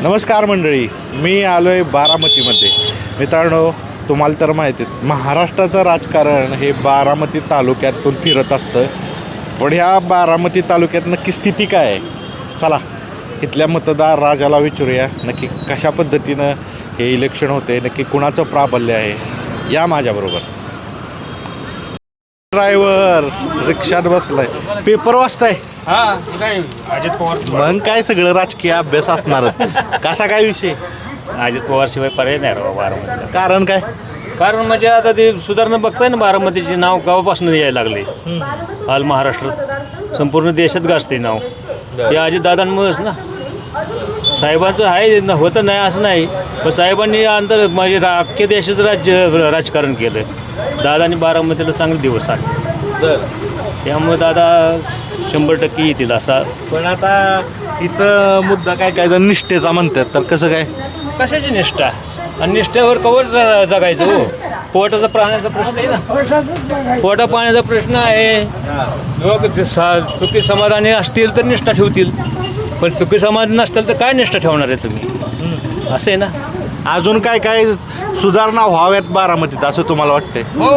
नमस्कार मंडळी, मी आलो आहे बारामतीमध्ये. मित्रांनो, तुम्हाला तर माहिती आहे महाराष्ट्राचं राजकारण हे बारामती तालुक्यातून फिरत असतं. पण ह्या बारामती तालुक्यात नक्की स्थिती काय आहे? चला इथल्या मतदार राजाला विचारूया नक्की कशा पद्धतीनं हे इलेक्शन होते, नक्की कुणाचं प्राबल्य आहे. या माझ्याबरोबर. ड्रायव्हर रिक्षात बसलाय, पेपर वाचताय. अजित पवार. मग काय सगळं राजकीय अभ्यास असणार. कसा काय विषय? अजित पवार शिवाय पर्याय नाही राव बारामतीला. कारण काय? कारण म्हणजे आता ते सुधारणा बघताय ना, बारामतीचे नाव गावापासून यायला लागले. ऑल महाराष्ट्रात, संपूर्ण देशात गाजते नाव हे अजित दादांमुळेच ना. साहेबांचं आहे होतं नाही असं नाही, पण साहेबांनी अंतर म्हणजे अख्ख्या देशाचं राजकारण केलं. दादानी बारामतीला चांगले दिवस आले, त्यामुळे दादा 100% येतील असा. पण आता इथं मुद्दा काय काय जण निष्ठेचा म्हणतात, तर कसं काय? कशाची निष्ठा आणि निष्ठेवर कवर जगायचं हो. पोटाचा प्राण्याचा प्रश्न आहे ना, पोटा पाण्याचा प्रश्न आहे. लोक सुखी समाधानी असतील तर निष्ठा ठेवतील, पण सुखी समाधान नसतील तर काय निष्ठा ठेवणार आहे तुम्ही? असं आहे ना. अजून काय काय सुधारणा व्हाव्यात बारामतीत असं तुम्हाला वाटतंय? हो,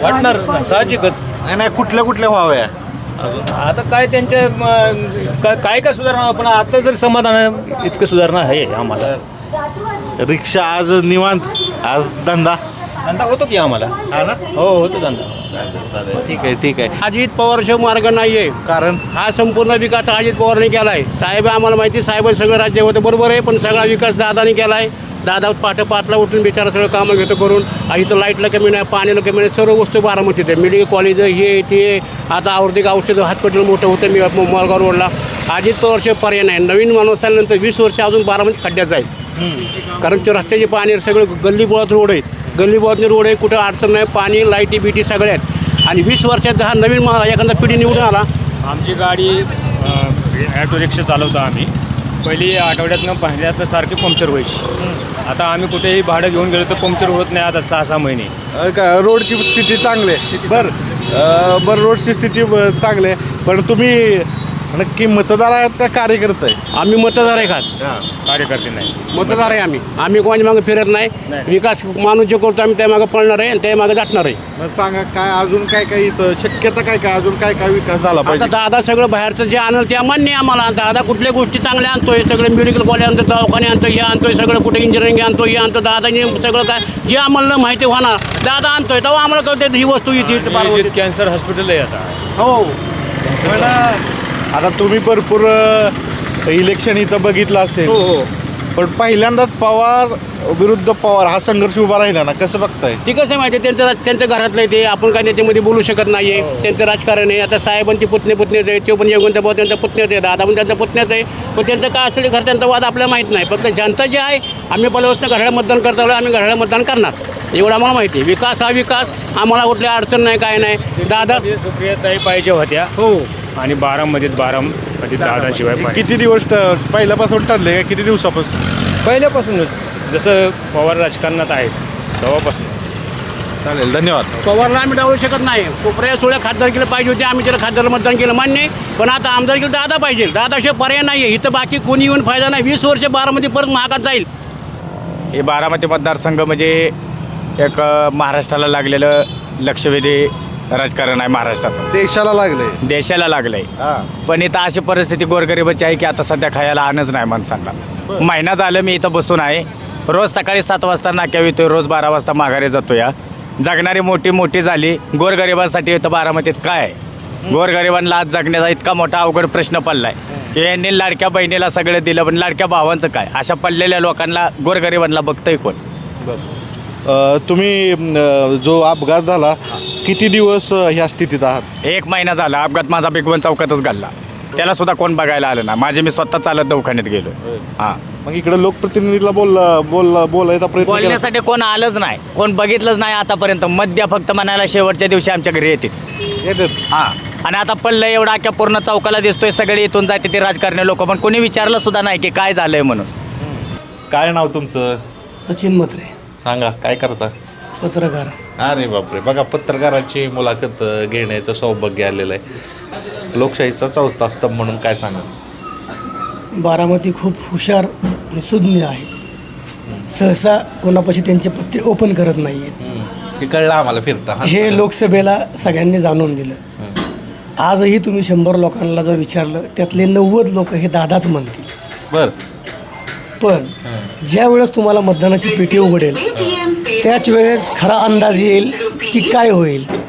वाटणार साहजिकच. नाही, कुठल्या कुठल्या व्हाव्या? आता काय त्यांच्या काय काय सुधारणा, पण आता जर समाधान इतकं सुधारणा आहे आम्हाला. रिक्षा आज निवांत, आज धंदा धंदा होतो की आम्हाला? हा ना. हो, होतो धंदा. ठीक आहे. अजित पवारशिवाय मार्ग नाही आहे. कारण हा संपूर्ण विकास अजित पवारने केला आहे. साहेब आम्हाला माहिती, साहेब सगळं राज्य होतं बरोबर आहे, पण सगळा विकास दादाने केला आहे. दादा पाठला उठून बिचारा सगळं कामं घेतो करून. आणि इथं लाईटला कमी नाही, पाणीला कमी नाही, सर्व वस्तू बारामतीत आहे. मेडिकल कॉलेज हे ते, आता आवर्तिक औषधं हॉस्पिटल मोठं होतं मी मालगाव रोडला. अजित पवारशिवाय पर्याय नाही. नवीन माणूस आल्यानंतर 20 वर्ष अजून बारामती खड्ड्यात जाईल. कारण ते रस्त्याचे पाणी सगळं गल्लीबोळात रोड आहे, गल्लीबोळातले रोड आहे, कुठं अडचण नाही, पाणी लाईटी बिटी सगळ्यात. आणि 20 वर्षात हा नवीन एखादा पिढी निवडून आला. आमची गाडी ॲटो रिक्षा चालवतो आम्ही. पहिली आठवड्यातनं पहिल्यातनं सारखे पंक्चर व्हायची. आता आम्ही कुठेही भाडं घेऊन गेलो तर पंक्चर होत नाही आता 6-6 महिने. का रोडची स्थिती चांगली आहे? बरं रोडची स्थिती चांगली आहे, पण तुम्ही नक्की मतदार आहेत का कार्यकर्ते आहे? आम्ही मतदार आहे, खास कार्यकर्ते नाही, मतदार आहे. आम्ही कोणी मागे फिरत नाही. विकास माणूस जे करतो आम्ही त्या मागे पळणार आहे आणि त्या मागे जाटणार आहे. मग सांगा काय अजून काय काय इथं शक्यता काय काय अजून काय काय विकास झाला आता पाहिजे? दादा सगळं बाहेरचं जे आणलं ते मान्य आहे आम्हाला. दादा कुठल्या गोष्टी चांगल्या आणतोय, सगळे मेडिकल कॉलेज आणतो, दवाखाने आणतोय, हे आणतोय, सगळं कुठे इंजिनिअरिंग आणतो, हे आणतो. दादाने सगळं काय जे आम्हाला माहिती होणार दादा आणतोय, तेव्हा आम्हाला कळते ही वस्तू इथे. कॅन्सर हॉस्पिटल आहे आता. हो, पण आता तुम्ही भरपूर इलेक्शन इथं बघितलं असेल. हो. पण पहिल्यांदाच पवार विरुद्ध पवार हा संघर्ष उभा राहिला ना, कसं बघताय? ते कसं आहे माहिती आहे, त्यांचं घरातलं आहे ते, आपण काय त्याच्यामध्ये बोलू शकत नाही आहे. त्यांचं राजकारण आहे. आता साहेबांची पुतण्याच आहे, तो पण योगवंत भाऊ त्यांचा पुतण्याच आहे, दादा पण त्यांचा पुतण्याच आहे. पण त्यांचं काय असेल घर त्यांचा वाद आपल्याला माहीत नाही. फक्त जनता जे आहे, आम्ही पहिल्यापासून घड्याळ मतदान करता आलो, आम्ही घड्याळ मतदान करणार एवढं आम्हाला माहिती आहे. विकास हा विकास, आम्हाला कुठली अडचण नाही, काय नाही. दादा सुप्रियाताई पाहिजे होत्या. हो, आणि बारामतीत दादाशिवाय पाहिजे. किती दिवस पहिल्यापासून ठरले का? किती दिवसापासून? पहिल्यापासूनच जसं पवार राजकारणात आहे तेव्हापासून. चालेल, धन्यवाद. पवारला आम्ही डावलू शकत नाही. कोपऱ्या सोळ्या खासदार केलं पाहिजे होते, आम्ही त्याला खासदार मतदान केलं मान्य आहे. पण आता आमदार केलं दादा पाहिजे. दादाशिवाय पर्याय नाही आहे. इथं बाकी कोणी येऊन फायदा नाही. 20 वर्ष बारामती परत महागात जाईल. हे बारामती मतदारसंघ म्हणजे एक महाराष्ट्राला लागलेलं लक्षवेधी राजकारण आहे. महाराष्ट्राचं देशाला लागलंय. पण इथं अशी परिस्थिती गोरगरिबाची आहे की आता सध्या खायला आणच नाही माणसांना. महिना झालं मी इथं बसून आहे. रोज सकाळी 7 वाजता नाक्यावर येतोय, रोज 12 वाजता माघारी जातो. या जगणारी मोठी झाली. गोरगरिबांसाठी इथं बारामतीत काय आहे? गोरगरिबांना आज जगण्याचा इतका मोठा अवघड प्रश्न पडलाय की यांनी लाडक्या बहिणीला सगळं दिलं, पण लाडक्या भावांचं काय? अशा पडलेल्या लोकांना गोरगरिबांना बघतंय कोण? तुम्ही जो अपघात झाला किती दिवस ह्या स्थितीत आहात? 1 महिना झाला. अपघात माझा भिगवण चौकातच घालला. त्याला सुद्धा कोण बघायला आलं ना. मी स्वतः चालत दवाखान्यात गेलो. हां, मग इकडे लोकप्रतिनिधीला बोलायचा प्रयत्न केला? बोलण्यासाठी कोण आलंच नाही, कोण बघितलंच नाही आतापर्यंत. मध्य फक्त म्हणायला शेवटच्या दिवशी आमच्या घरी येतात. हां, आणि आता पडलं एवढा अख्ख्या पूर्ण चौकाला दिसतोय, सगळे इथून जाते ते राजकारणी लोक, पण कोणी विचारलं सुद्धा नाही की काय झालंय म्हणून. काय नाव तुमचं? सचिन म्हात्रे, सांगा, काय करता? पत्रकार. अरे बापरे, बघा पत्रकाराची मुलाखत घेण्याचं सौभाग्य आलेलं आहे. लोकशाहीचा चौथा स्तंभ म्हणून काय सांगा? बारामती खूप हुशार आणि सुज्ञ आहे. सहसा कोणापाशी त्यांचे पत्ते ओपन करत नाही आहेत. हे कळलं आम्हाला फिरता हे लोकसभेला सगळ्यांनी जाणून दिलं. आजही तुम्ही 100 लोकांना जर विचारलं त्यातले 90 लोक हे दादाच म्हणतील. बर पण ज्या वेळेस तुम्हाला मतदानाची पेटी उघडेल त्याच वेळेस खरा अंदाज येईल की काय होईल ते.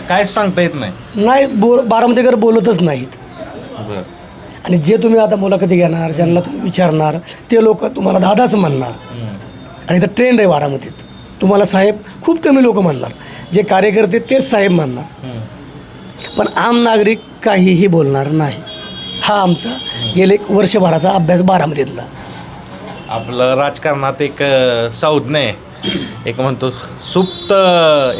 काय सांगता येत नाही. नाही बारामतीकर बोलतच नाहीत. बर आणि जे तुम्ही आता मुलाखती घेणार ज्यांना तुम्ही विचारणार ते लोक तुम्हाला दादाच म्हणणार. आणि इथं ट्रेंड आहे बारामतीत. तुम्हाला साहेब खूप कमी लोक म्हणणार. जे कार्यकर्ते तेच साहेब म्हणणार. पण आम नागरिक काहीही बोलणार नाही. हा आमचा गेले वर्षभराचा अभ्यास बारामतीतला. आपलं राजकारणात एक संज्ञा आहे, एक म्हणतो सुप्त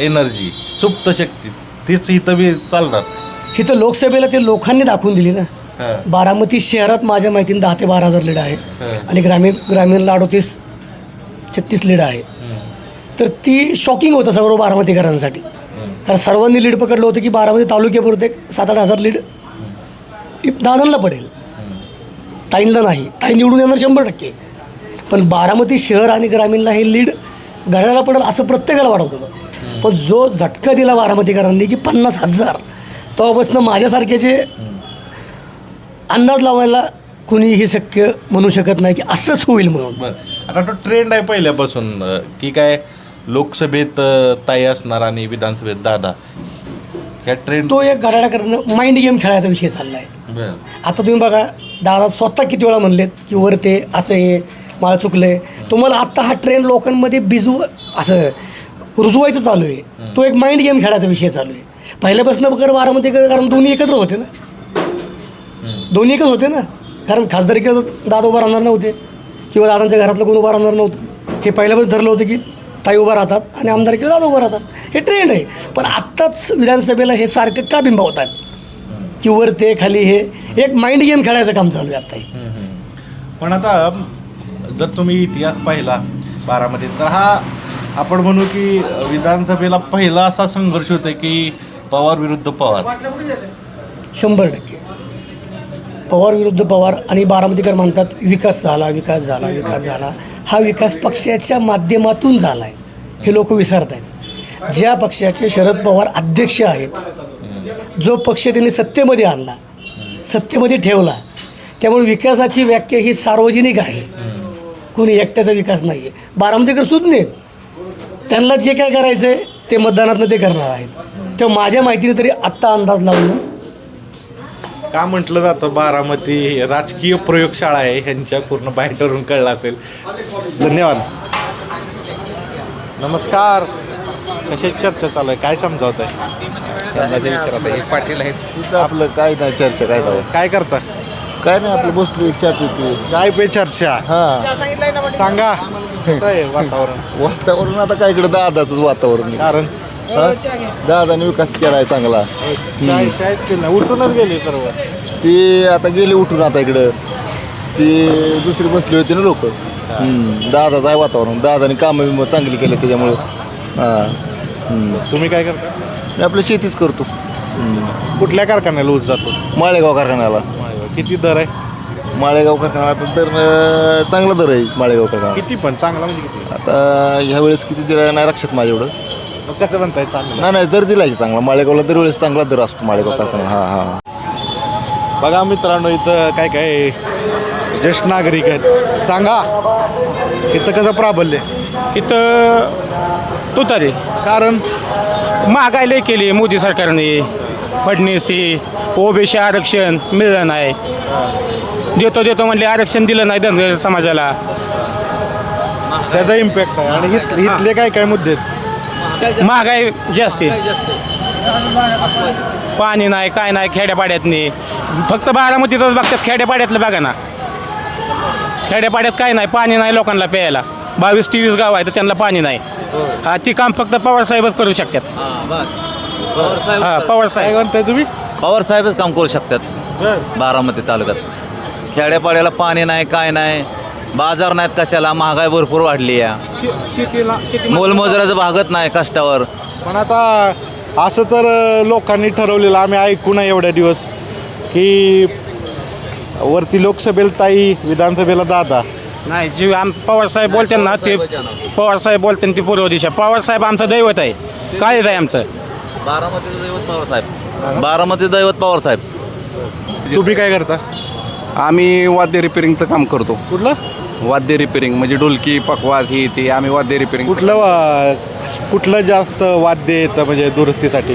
एनर्जी, सुप्त शक्ती, तीच इथं बी चालतात. इथं लोकसभेला ते लोकांनी दाखवून दिली ना. बारामती शहरात माझ्या माहितीने 10 ते 12,000 लीड आहे. आणि ग्रामीणला 38-36 लीड आहे. तर ती शॉकिंग होतं सर्व बारामतीकरांसाठी. कारण सर्वांनी लीड पकडलं होतं की बारामती तालुक्यापुरते 7-8 हजार लीड दादांना पडेल, ताईंना नाही. ताई निवडून येणार 100%. पण बारामती शहर आणि ग्रामीणला हे लीड घड्याला पडेल असं प्रत्येकाला वाटत होतं. पण जो झटका दिला बारामतीकरांनी की 50,000, तेव्हापासून माझ्यासारख्याचे अंदाज लावायला कुणीही शक्य म्हणू शकत नाही की असंच होईल म्हणून. बर आता तो ट्रेंड आहे पहिल्यापासून की काय लोकसभेत ताई असणार आणि विधानसभेत दादा. काय ट्रेंड तो एक घड्याळा करणं माइंड गेम खेळायचा विषय चालला आहे. बर आता तुम्ही बघा दादा स्वतः किती वेळा म्हणलेत की वर ते असं आहे मला चुकलं आहे. तुम्हाला आत्ता हा ट्रेंड लोकांमध्ये असं रुजवायचं चालू आहे. तो एक माइंड गेम खेळायचा विषय चालू आहे. पहिल्यापासून बघा बारामतीकर, कारण दोन्ही एकत्र होते ना. दोन्ही एकच होते ना. कारण खासदारकीला दादा उभा राहणार नव्हते किंवा दादांच्या घरातलं कोण उभा राहणार नव्हतं. हे पहिल्यापासून ठरलं होतं की ताई उभा राहतात आणि आमदारकीला दादा उभा राहतात. हे ट्रेंड आहे. पण आत्ताच विधानसभेला हे सारखं का बिंबवतात की वर ते खाली हे एक माइंड गेम खेळायचं काम चालू आहे आत्ताही. पण आता जर तुम्ही इतिहास पाहिला बारामतीत तर हा आपण म्हणू की विधानसभेला पहिला असा संघर्ष होता की पवार विरुद्ध पवार. 100% पवार विरुद्ध पवार. आणि बारामतीकर म्हणतात विकास झाला विकास झाला विकास झाला. हा विकास पक्षाच्या माध्यमातून झाला आहे हे लोक विसरत आहेत. ज्या पक्षाचे शरद पवार अध्यक्ष आहेत, जो पक्ष त्यांनी सत्तेमध्ये आणला, सत्तेमध्ये ठेवला, त्यामुळे विकासाची व्याख्या ही सार्वजनिक आहे. कोणी एकट्याचा विकास नाही आहे. बारामतीकर सुज्ञ आहेत. त्यांना जे काय करायचं आहे ते मतदानातनं ते करणार आहेत. तेव्हा माझ्या माहितीने तरी आत्ता अंदाज लावणं का म्हटलं जातं बारामती राजकीय प्रयोगशाळा आहे, ह्यांच्या पूर्ण बाहेरून कळलं असेल. धन्यवाद. नमस्कार. कशाची चर्चा चालू आहे, काय समजावत आहे? पाटील आहेत तुझं आपलं काय नाही चर्चा काय दावा काय करता? काय नाही आपलं बसलो चर्चा तू चाय पे चर्चा. हां सांगा कसं आहे वातावरण? वातावरण आता काय इकडं दादाचंच वातावरण आहे. कारण दादाने विकास केला आहे चांगला. चाय चायच केलं उठूनच गेले सर्व. ते आता गेले उठून आता इकडं ते दुसरी बसली होती ना लोक. दादाचं आहे वातावरण. दादाने कामं बिमं चांगली केली त्याच्यामुळं. हां तुम्ही काय करता? मी आपलं शेतीच करतो. कुठल्या कारखान्याला ऊस जातो? माळेगाव कारखान्याला. किती दर आहे? माळेगाव कारखान्याला तर चांगला दर आहे माळेगाव कारखाना. किती पण चांगला म्हणजे किती? आता ह्यावेळेस किती दिला नाही लक्षात माझ्या एवढं. मग कसं म्हणताय चांगलं? नाही नाही दर दिला की चांगला. माळेगावला दरवेळेस चांगला दर असतो माळेगाव कारखाना. हां हां बघा मित्रांनो इथं काय काय ज्येष्ठ नागरिक आहेत. सांगा इथं कसं प्राबल्य? इथं तुतारी. कारण महागाई लई केली मोदी सरकारने. फडणवीस ओबीसी आरक्षण मिळलं नाही. देतो देतो म्हणले आरक्षण दिलं नाही धनगर समाजाला. त्याचा इम्पॅक्ट आहे. आणि इथले काय काय मुद्दे आहेत? महागाई जास्ती. पाणी नाही काय नाही खेड्यापाड्यात नाही. फक्त बारामतीतच बघतात. खेड्यापाड्यातलं बघा ना. खेड्यापाड्यात काय नाही. पाणी नाही लोकांना प्यायला. 22-23 गाव आहे तर त्यांना पाणी नाही. हा ती काम फक्त पवारसाहेबच करू शकतात. हां पवारसाहेब. काय म्हणताय तुम्ही? पवार साहेबच काम करू शकतात बारामती तालुक्यात. खेड्यापाड्याला पाणी नाही काय नाही. बाजार नाहीत कशाला. महागाई भरपूर वाढली आहे. मोलमजुराचं भागत नाही कष्टावर. पण आता असं तर लोकांनी ठरवलेलं आम्ही ऐकू नये एवढ्या दिवस की वरती लोकसभेला ताई, विधानसभेला दादा. नाही जे पवार साहेब बोलते ना ते पवार साहेब बोलते ना ती पूर्व दिशा. पवार साहेब आमचं दैवत आहे. काय आहे आमचं बारामतीचं दैवत पवार साहेब. बारामती दैवत पवार साहेब. तुम्ही काय करता? आम्ही वाद्य रिपेरिंगचं काम करतो. कुठलं वाद्य रिपेरिंग म्हणजे ढोलकी पकवाज ही ती आम्ही वाद्य रिपेरिंग. कुठलं जास्त वाद्य येतं म्हणजे दुरुस्तीसाठी?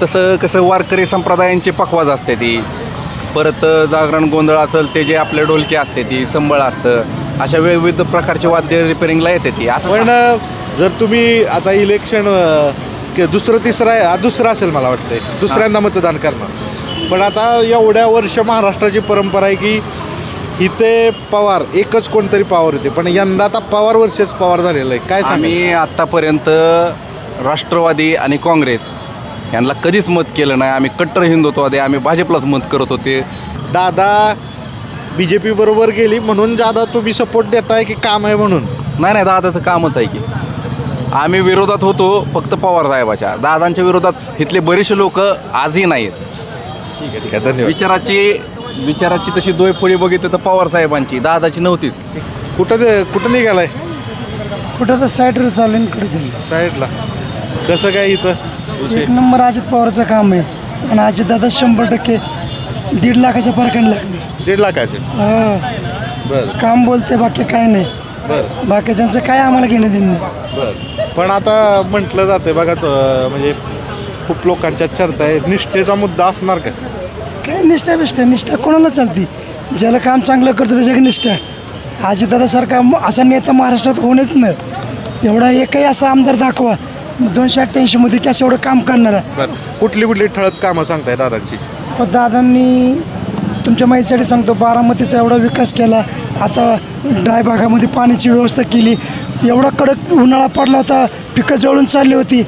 तसं कसं वारकरी संप्रदायांचे पकवाज असते ती, परत जागरण गोंधळ असेल ते जे आपले ढोलकी असते ती, संबळ असतं, अशा विविध प्रकारचे वाद्य रिपेरिंगला येते ती. असं पण जर तुम्ही आता इलेक्शन दुसरं असेल मला वाटतंय, दुसऱ्यांदा मतदान करणार. पण आता एवढ्या वर्ष महाराष्ट्राची परंपरा आहे की इथे पवार एकच कोणतरी पवार होते, पण यंदा आता पवार वर्षच पवार झालेलं आहे. काय आम्ही आत्तापर्यंत राष्ट्रवादी आणि काँग्रेस यांना कधीच मत केलं नाही. आम्ही कट्टर हिंदुत्ववादी, आम्ही भाजपलाच मत करत होते. दादा BJP बरोबर गेली म्हणून दादा तुम्ही सपोर्ट देताय की काम आहे म्हणून? नाही दादाचं कामच आहे की आम्ही विरोधात होतो फक्त पवार साहेबाच्या. दादांच्या विरोधात इथले बरेचसे लोक आजही नाहीत. ठीक आहे धन्यवाद. विचाराची तशी दोयफळी बघितली तर पवार साहेबांची, दादाची नव्हतीच. कुठं निघालाय? कुठं तर साईडवर चालू इकडे चालू साईडला. कसं काय इथं विषय? एक नंबर अजित पवारचं काम आहे आणि अजितदादा 100% 1.5 लाखाच्या फरकाने लागले. 1.5 लाखाचे? बरं काम बोलते बाकी काय नाही. बरं बाकीच्यांचं काय आम्हाला घेणं देणं नाही. बरं. पण आता म्हटलं जाते बघा म्हणजे खूप लोकांच्या चर्चा आहे, निष्ठेचा मुद्दा असणार का? काय निष्ठा कोणाला चालती? ज्याला काम चांगलं करतो त्याच्याकडे निष्ठा. अजितदादासारखा असा नेता महाराष्ट्रात होणेच नाही. एवढा एकही असा आमदार दाखवा 288मध्ये की असं एवढं काम करणारा. बरं. कुठली ठळक कामं सांगताय दादांची? पण दादांनी तुमच्या माहितीसाठी सांगतो, बारामतीचा एवढा विकास केला. आता ड्राय भागामध्ये पाण्याची व्यवस्था केली. एवढा कडक उन्हाळा पडला होता, पिकं जळून चालली होती.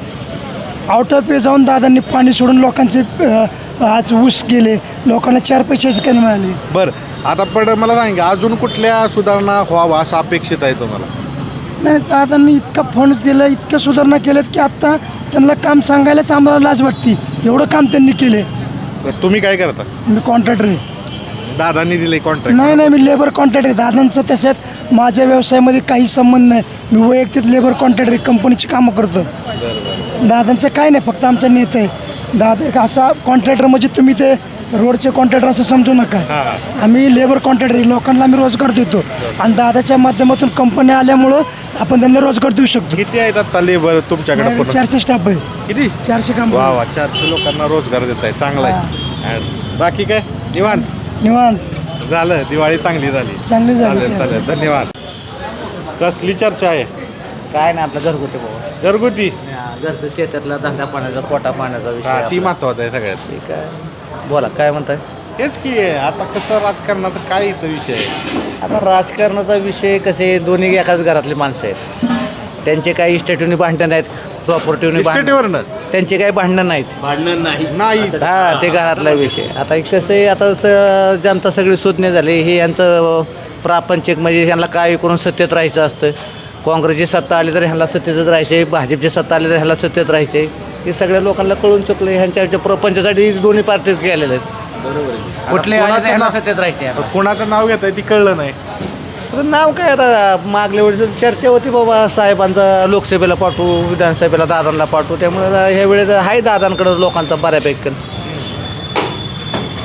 आउट ऑफ वे जाऊन दादांनी पाणी सोडून लोकांचे आज ऊस गेले, लोकांना 4 पैशाचे काही मिळाले. बरं. आता पण मला सांगा अजून कुठल्या सुधारणा व्हावा असं अपेक्षित आहे तुम्हाला? नाही, दादांनी इतका फंड्स दिलं, इतक्या सुधारणा केल्यात की आत्ता त्यांना काम सांगायलाच आम्हाला लाज वाटते. एवढं काम त्यांनी केले. तुम्ही काय करता? मी कॉन्ट्रॅक्टर आहे. दादांनी दिले कॉन्ट्रॅक्ट? नाही मी लेबर कॉन्ट्रॅक्टर आहे. दादांचं त्याच्यात माझ्या व्यवसायामध्ये काही संबंध नाही. मी वैयक्तिक लेबर कॉन्ट्रॅक्टर आहे, कंपनीची कामं करतो. दादांचं काय नाही, फक्त आमचा नेता आहे. दादा एक असा कॉन्ट्रॅक्टर म्हणजे तुम्ही ते रोडचे कॉन्ट्रॅक्टर असं समजू नका. आम्ही लेबर कॉन्ट्रॅक्टर आहे, लोकांना आम्ही रोजगार देतो आणि दादाच्या माध्यमातून कंपन्या आल्यामुळं आपण त्यांना रोजगार देऊ शकतो. किती आहेत आता लेबर तुमच्याकडे? 400 स्टाफ आहे. किती? 400 काम. वा 400 लोकांना रोजगार देत आहे, चांगला आहे. बाकी काय निवांत झालं? दिवाळी चांगली झाली? चांगली झाली. चालेल धन्यवाद. कसली चर्चा आहे? काय नाही, आपलं घरगुती भाऊ घरगुती. घरचं शेतातला धंदा पाण्याचा, पोटा पाण्याचा विषय ती आपला. महत्वाचं आहे सगळ्यात. ठीक आहे, बोला काय म्हणताय? हेच की आता कसं राजकारणाचा काय इथं विषय आहे? आता राजकारणाचा विषय कसे, दोन्ही एकाच घरातली माणसं आहेत. त्यांचे काही इस्टेटीवनी भांडणं नाहीत, प्रॉपर्टीवनी इस्टेटीवरनं? त्यांचे काही भांडणं नाहीत. नाही. हा, ते घरातला विषय. आता कसं आहे, आता जनता सगळी सुज्ञ झाली. हे यांचं प्रापंचिक म्हणजे ह्यांना काय करून सत्तेत राहायचं असतं. काँग्रेसची सत्ता आली तर ह्यांना सत्तेतच राहायचे, भाजपची सत्ता आली तर ह्याला सत्तेत राहायचे. हे सगळ्या लोकांना कळून चुकलं. ह्यांच्या प्रपंचासाठी दोन्ही पार्टी केलेले आहेत. कुठले ह्याला सत्तेत राहायचे. कोणाचं नाव घेत आहे ती कळलं नाही. नाव काय, आता मागल्या वेळेस चर्चा होती बाबा साहेबांचा लोकसभेला पाठवू, विधानसभेला दादांना पाठवू. त्यामुळे ह्या वेळेस आहे दादांकडं लोकांचा बऱ्यापैकी.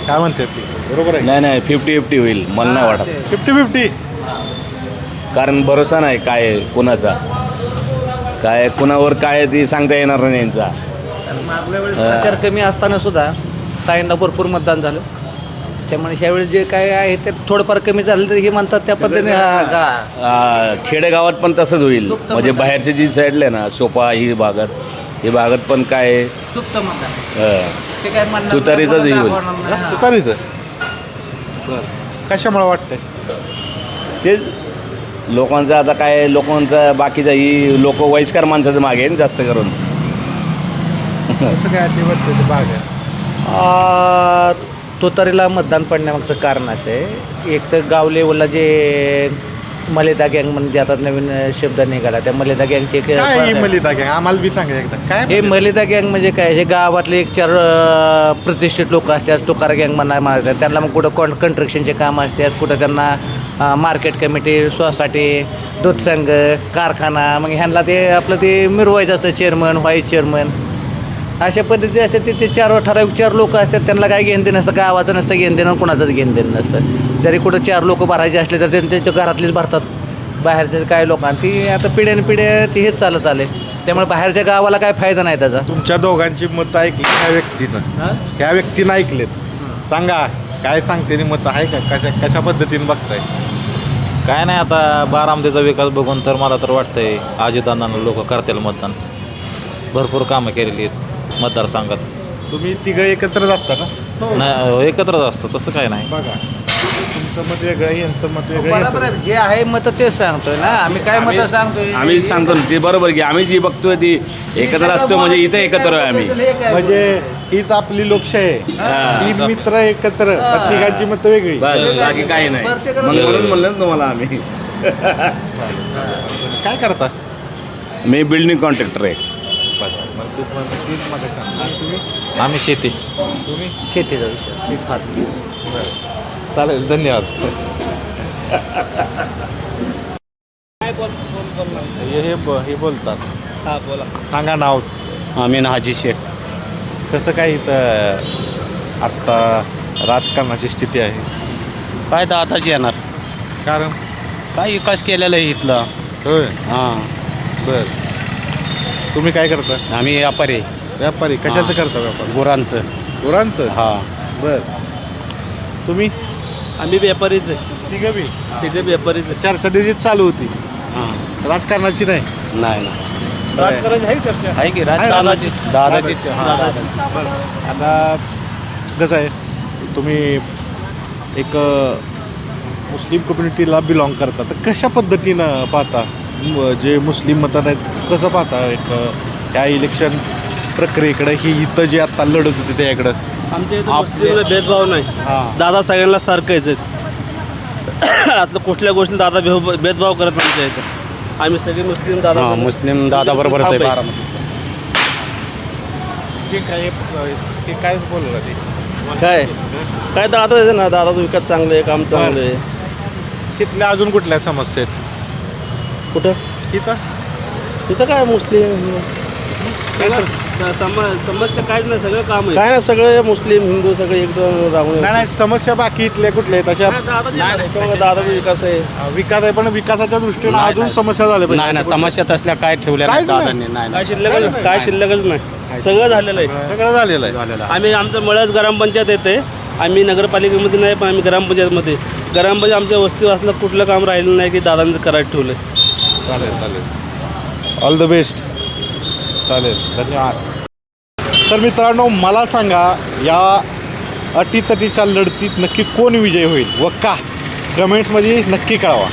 काय म्हणते ती? बरोबर आहे? नाही 50-50 होईल, मला नाही वाटत. 50-50? कारण भरोसा नाही काय कोणाचा, काय कुणावर काय ती सांगता येणार नाही यांचा. मागल्या वेळेस प्रचार कमी असताना सुद्धा ताईंना भरपूर मतदान झालं. त्यामुळे ह्यावेळेस जे काय आहे ते थोडंफार कमी झालं तरी हे म्हणतात त्या पद्धतीने. खेडेगावात पण तसंच होईल. म्हणजे बाहेरची जी साईडला आहे ना, सोपा ही भागात पण काय तुतारीचाच हे होईल. तुतारीचं? कशामुळे वाटतंय? तेच लोकांचं आता काय, लोकांचं बाकीचं ही लोक वयस्कर माणसाचं मागे आहे ना जास्त करून. कसं काय ते वाटतं ते भाग आहे? तुतारीला मतदान पडण्यामागचं कारण असं आहे, एक तर गाव लेवलला जे मलिदा गँग म्हणजे आता नवीन शब्द निघाला त्या मलिदा गँगचे काय ही मलिदा गँग आम्हाला बी सांगा एकदा काय हे मलिदा गँग म्हणजे काय हे गावातले एक चार प्रतिष्ठित लोक असतात टोकार गँग म्हणतात त्यांना मग कुठं कन्स्ट्रक्शनचे काम असतात कुठं त्यांना मार्केट कमिटी सोसायटी दूध संघ कारखाना मग ह्यांना ते आपलं ते मिरवायचं असतं चेअरमन व्हाईस चेअरमन अशा पद्धती असतात ते चार ठराविक 4 लोक असतात त्यांना काय घेणं देणं नसतं गावाचं नसतं घेणं देणं कोणाचंच घेणं देणं नसतं जरी कुठं 4 लोक भरायचे असले तर त्यांच्या घरातलीच भरतात बाहेरच्या काय लोकांना ती आता पिढ्यानपिढ्या ती हेच चालत आले त्यामुळे बाहेरच्या गावाला काय फायदा नाही त्याचा तुमच्या दोघांची मतं ऐकली ह्या व्यक्तीनं ऐकलेत सांगा काय सांगते मतं आहे का कशा पद्धतीने बघताय काय नाही आता बारामतीचा विकास बघून तर मला तर वाटतंय अजितदादांना लोक करतील मतदान भरपूर कामं केलेली आहेत मतदारसंघात तुम्ही तिघं एकत्रच असता का नाही एकत्रच असतो तसं काय नाही बघा तुमचं मत वेगळं आहे यांचं मत वेगळं बरोबर आहे जे आहे मत तेच सांगतोय ना आम्ही काय मत सांगतोय आम्ही सांगतो ना ते बरोबर की आम्ही जी बघतोय ती एकत्र असतो म्हणजे इथे एकत्र आहे आम्ही म्हणजे हीच आपली लोकशाही आहे 3 मित्र एकत्र तिघांची मतं वेगळी बस बाकी काही नाही मग म्हणून म्हणलं ना तुम्हाला आम्ही काय करता मी बिल्डिंग कॉन्ट्रॅक्टर आहे आम्ही शेती तुम्ही शेतीचा विषय फार चालेल धन्यवाद हे बोलतात हां बोला सांगा नाव आम्ही हाजी शेख कसं काय इथं आत्ता राजकारणाची स्थिती आहे काय तर आताच येणार कारण काय विकास केलेला आहे इथला होय हां बर तुम्ही काय करता आम्ही व्यापारी व्यापारी कशाचं करता व्यापार गुरांचं गुरांचं हां बर तुम्ही आम्ही व्यापारीच आहे तिघं बी तिथे व्यापारीच आहे चर्चा त्याची चालू होती हां राजकारणाची नाही नाही राजकारणाची आहे चर्चा आहे की आहे दादाची दादाची आता कसं आहे तुम्ही एक मुस्लिम कम्युनिटीला बिलॉंग करता तर कशा पद्धतीनं पाहता जे मुस्लिम मतदार आहेत कसं पाहता एक ह्या इलेक्शन प्रक्रियेकडे ही इथं जे आत्ता लढत होती त्याकडं आमच्या इथं मुस्लिमला भेदभाव नाही दादा सगळ्यांना सारखंच आहेत आतलं कुठल्या गोष्टी दादा भेदभाव करत नाही आमच्या इथं आम्ही सगळे मुस्लिम दादा मुस्लिम दादा बरोबरच आहे ते काय बोललं ते काय काय दादा आहे ना दादाचा विकास चांगला आहे काम चांगलं आहे तिथल्या अजून कुठल्या समस्या आहेत कुठं तिथं तिथं काय मुस्लिम समस्या काहीच नाही सगळं काम आहे काय नाही सगळे मुस्लिम हिंदू सगळे एकदम राहून नाही समस्या बाकी इथल्या कुठल्या आहेत अशा दादाचा विकास आहे विकास आहे पण विकासाच्या दृष्टीने अजून समस्या झाल्या नाही पाहिजे ना समस्या तसल्या काय ठेवल्या काहीच नाही नाही. दादांनी नाही काय शिल्लकच नाही सगळं झालेलं आहे सगळं झालेलं आहे आम्ही आमचं मळ्याच ग्रामपंचायत येते आम्ही नगरपालिकेमध्ये नाही पण आम्ही ग्रामपंचायतमध्ये ग्रामपंचायत आमच्या वस्तीवासला कुठलं काम राहिलं नाही की दादांचं करायला ठेवलं चालेल चालेल ऑल द बेस्ट चालेल धन्यवाद तर मित्रांनो मला सांगा या अटीतटीच्या लढतीत नक्की कोण विजय होईल व का कमेंट्समध्ये नक्की कळवा